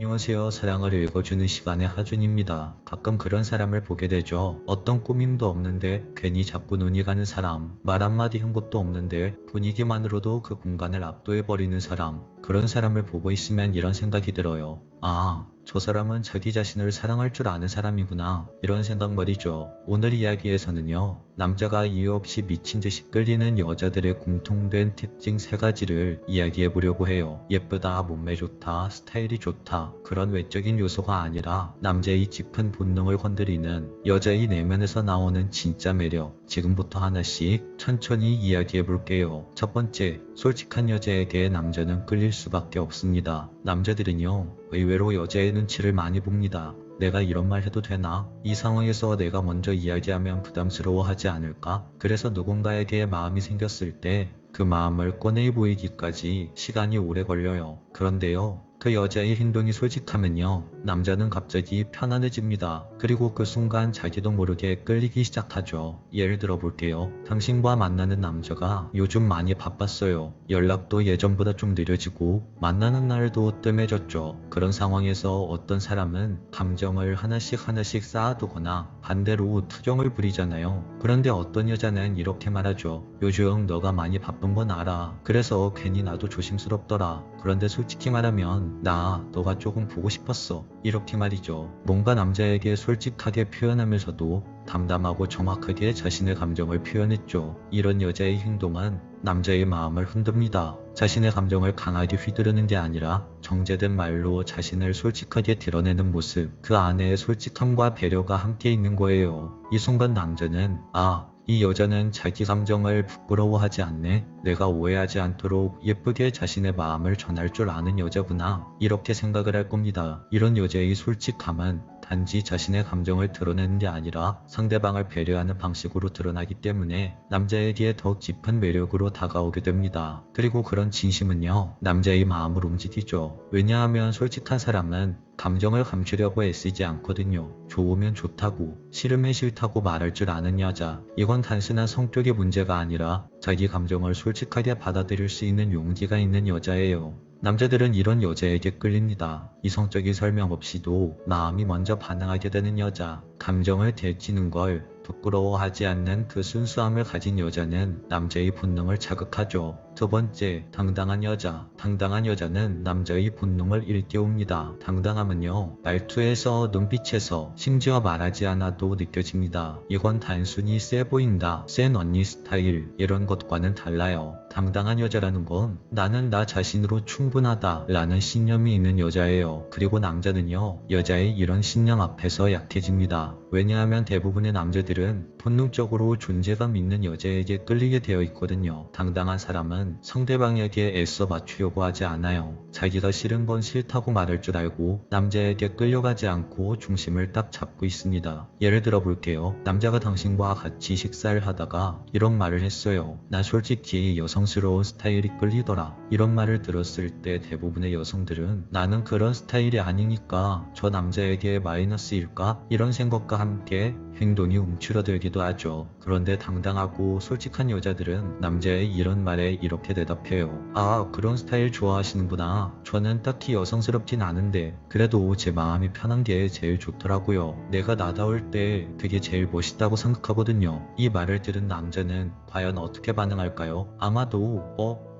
안녕하세요. 사랑을 읽어주는 시간의 하준입니다. 가끔 그런 사람을 보게 되죠. 어떤 꾸밈도 없는데 괜히 자꾸 눈이 가는 사람, 말 한마디 한 것도 없는데 분위기만으로도 그 공간을 압도해버리는 사람, 그런 사람을 보고 있으면 이런 생각이 들어요. 아, 저 사람은 자기 자신을 사랑할 줄 아는 사람이구나. 이런 생각 말이죠. 오늘 이야기에서는요, 남자가 이유 없이 미친 듯이 끌리는 여자들의 공통된 특징 3가지를 이야기해 보려고 해요. 예쁘다, 몸매 좋다, 스타일이 좋다. 그런 외적인 요소가 아니라 남자의 짚은 본능을 건드리는 여자의 내면에서 나오는 진짜 매력. 지금부터 하나씩 천천히 이야기해 볼게요. 첫 번째, 솔직한 여자에게 남자는 끌릴 수밖에 없습니다. 남자들은요, 의외로 여자의 눈치를 많이 봅니다. 내가 이런 말 해도 되나? 이 상황에서 내가 먼저 이야기하면 부담스러워하지 않을까? 그래서 누군가에게 마음이 생겼을 때 그 마음을 꺼내 보이기까지 시간이 오래 걸려요. 그런데요, 그 여자의 행동이 솔직하면요, 남자는 갑자기 편안해집니다. 그리고 그 순간 자기도 모르게 끌리기 시작하죠. 예를 들어 볼게요. 당신과 만나는 남자가 요즘 많이 바빴어요. 연락도 예전보다 좀 느려지고 만나는 날도 뜸해졌죠. 그런 상황에서 어떤 사람은 감정을 하나씩 쌓아두거나 반대로 투정을 부리잖아요. 그런데 어떤 여자는 이렇게 말하죠. 요즘 너가 많이 바쁜 건 알아. 그래서 괜히 나도 조심스럽더라. 그런데 솔직히 말하면 나 너가 조금 보고 싶었어. 이렇게 말이죠. 뭔가 남자에게 솔직하게 표현하면서도 담담하고 정확하게 자신의 감정을 표현했죠. 이런 여자의 행동은 남자의 마음을 흔듭니다. 자신의 감정을 강하게 휘두르는 게 아니라 정제된 말로 자신을 솔직하게 드러내는 모습, 그 안에 솔직함과 배려가 함께 있는 거예요. 이 순간 남자는 이 여자는 자기 감정을 부끄러워하지 않네. 내가 오해하지 않도록 예쁘게 자신의 마음을 전할 줄 아는 여자구나. 이렇게 생각을 할 겁니다. 이런 여자의 솔직함은 단지 자신의 감정을 드러내는 게 아니라 상대방을 배려하는 방식으로 드러나기 때문에 남자에게 더 깊은 매력으로 다가오게 됩니다. 그리고 그런 진심은요, 남자의 마음을 움직이죠. 왜냐하면 솔직한 사람은 감정을 감추려고 애쓰지 않거든요. 좋으면 좋다고, 싫으면 싫다고 말할 줄 아는 여자. 이건 단순한 성격의 문제가 아니라 자기 감정을 솔직하게 받아들일 수 있는 용기가 있는 여자예요. 남자들은 이런 여자에게 끌립니다. 이성적인 설명 없이도 마음이 먼저 반응하게 되는 여자. 감정을 들키는 걸 부끄러워하지 않는 그 순수함을 가진 여자는 남자의 본능을 자극하죠. 두 번째, 당당한 여자. 당당한 여자는 남자의 본능을 일깨웁니다. 당당함은요, 말투에서, 눈빛에서, 심지어 말하지 않아도 느껴집니다. 이건 단순히 세 보인다, 센 언니 스타일, 이런 것과는 달라요. 당당한 여자라는 건 나는 나 자신으로 충분하다 라는 신념이 있는 여자예요. 그리고 남자는요, 여자의 이런 신념 앞에서 약해집니다. 왜냐하면 대부분의 남자들은 본능적으로 존재감 있는 여자에게 끌리게 되어 있거든요. 당당한 사람은 상대방에게 애써 맞추려고 하지 않아요. 자기가 싫은 건 싫다고 말할 줄 알고 남자에게 끌려가지 않고 중심을 딱 잡고 있습니다. 예를 들어 볼게요. 남자가 당신과 같이 식사를 하다가 이런 말을 했어요. 나 솔직히 여성스러운 스타일이 끌리더라. 이런 말을 들었을 때 대부분의 여성들은 나는 그런 스타일이 아니니까 저 남자에게 마이너스일까? 이런 생각과 함께 행동이 움츠러들기도 하죠. 그런데 당당하고 솔직한 여자들은 남자의 이런 말에 이렇게 대답해요. 그런 스타일 좋아하시는구나. 저는 딱히 여성스럽진 않은데 그래도 제 마음이 편한 게 제일 좋더라고요. 내가 나다울 때 그게 제일 멋있다고 생각하거든요. 이 말을 들은 남자는 과연 어떻게 반응할까요? 아마도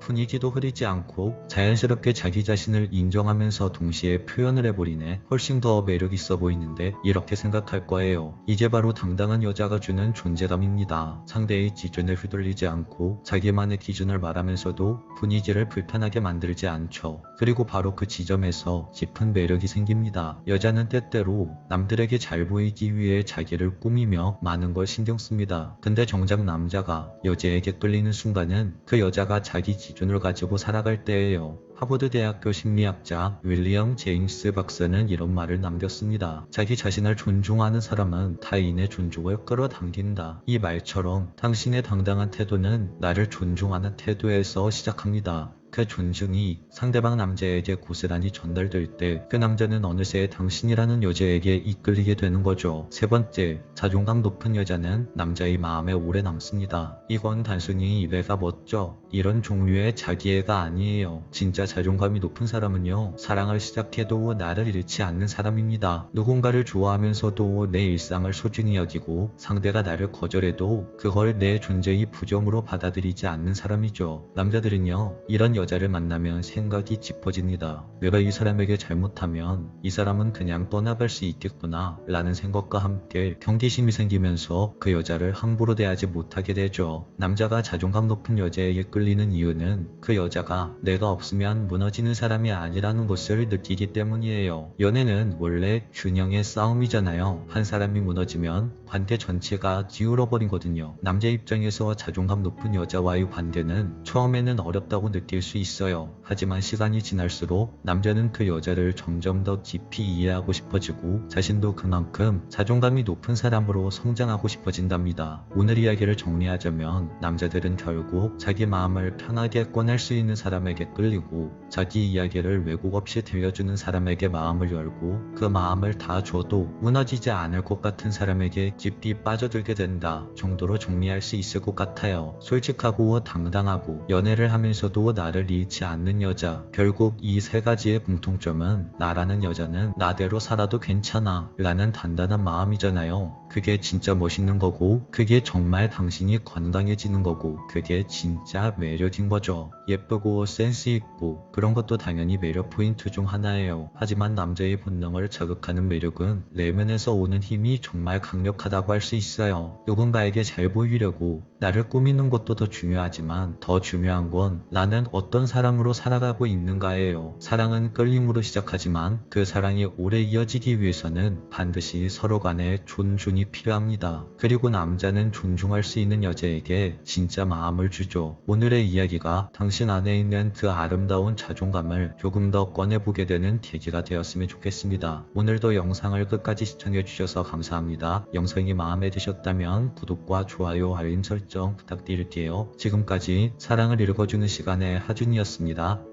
분위기도 흐리지 않고 자연스럽게 자기 자신을 인정하면서 동시에 표현을 해버리네. 훨씬 더 매력 있어 보이는데, 이렇게 생각할 거예요. 이게 바로 당당한 여자가 주는 존재감입니다. 상대의 기준을 휘둘리지 않고 자기만의 기준을 말하면서도 분위기를 불편하게 만들지 않죠. 그리고 바로 그 지점에서 깊은 매력이 생깁니다. 여자는 때때로 남들에게 잘 보이기 위해 자기를 꾸미며 많은 걸 신경 씁니다. 근데 정작 남자가 여자에게 끌리는 순간은 그 여자가 자기 기준을 가지고 살아갈 때예요. 하버드 대학교 심리학자 윌리엄 제임스 박사는 이런 말을 남겼습니다. 자기 자신을 존중하는 사람은 타인의 존중을 끌어당긴다. 이 말처럼 당신의 당당한 태도는 나를 존중하는 태도에서 시작합니다. 그 존중이 상대방 남자에게 고스란히 전달될 때 그 남자는 어느새 당신이라는 여자에게 이끌리게 되는 거죠. 세 번째, 자존감 높은 여자는 남자의 마음에 오래 남습니다. 이건 단순히 외가 멋져, 이런 종류의 자기애가 아니에요. 진짜 자존감이 높은 사람은요, 사랑을 시작해도 나를 잃지 않는 사람입니다. 누군가를 좋아하면서도 내 일상을 소중히 여기고 상대가 나를 거절해도 그걸 내 존재의 부정으로 받아들이지 않는 사람이죠. 남자들은요, 이런 여자를 만나면 생각이 짚어집니다. 내가 이 사람에게 잘못하면 이 사람은 그냥 떠나갈 수 있겠구나 라는 생각과 함께 경계심이 생기면서 그 여자를 함부로 대하지 못하게 되죠. 남자가 자존감 높은 여자에게 끌리는 이유는 그 여자가 내가 없으면 무너지는 사람이 아니라는 것을 느끼기 때문이에요. 연애는 원래 균형의 싸움이잖아요. 한 사람이 무너지면 관계 전체가 기울어버리거든요. 남자 입장에서 자존감 높은 여자와의 관계는 처음에는 어렵다고 느낄 수 있어요. 하지만 시간이 지날수록 남자는 그 여자를 점점 더 깊이 이해하고 싶어지고 자신도 그만큼 자존감이 높은 사람으로 성장하고 싶어진답니다. 오늘 이야기를 정리하자면 남자들은 결국 자기 마음을 편하게 꺼낼 수 있는 사람에게 끌리고 자기 이야기를 왜곡 없이 들려주는 사람에게 마음을 열고 그 마음을 다 줘도 무너지지 않을 것 같은 사람에게 깊이 빠져들게 된다 정도로 정리할 수 있을 것 같아요. 솔직하고 당당하고 연애를 하면서도 나를 잃지 않는 여자, 결국 이 세 가지의 공통점은 나라는 여자는 나대로 살아도 괜찮아 라는 단단한 마음이잖아요. 그게 진짜 멋있는 거고 그게 정말 당신이 건강해지는 거고 그게 진짜 매력인 거죠. 예쁘고 센스 있고 그런 것도 당연히 매력 포인트 중 하나예요. 하지만 남자의 본능을 자극하는 매력은 내면에서 오는 힘이 정말 강력하다고 할 수 있어요. 누군가에게 잘 보이려고 나를 꾸미는 것도 더 중요하지만 더 중요한 건 나는 어떤 사람으로 살아가고 있는가예요. 사랑은 끌림으로 시작하지만 그 사랑이 오래 이어지기 위해서는 반드시 서로 간의 존중이 필요합니다. 그리고 남자는 존중할 수 있는 여자에게 진짜 마음을 주죠. 오늘의 이야기가 당신 안에 있는 그 아름다운 자존감을 조금 더 꺼내보게 되는 계기가 되었으면 좋겠습니다. 오늘도 영상을 끝까지 시청해주셔서 감사합니다. 영상이 마음에 드셨다면 구독과 좋아요, 알림 설정 부탁드릴게요. 지금까지 사랑을 읽어주는 시간의 하준이었습니다.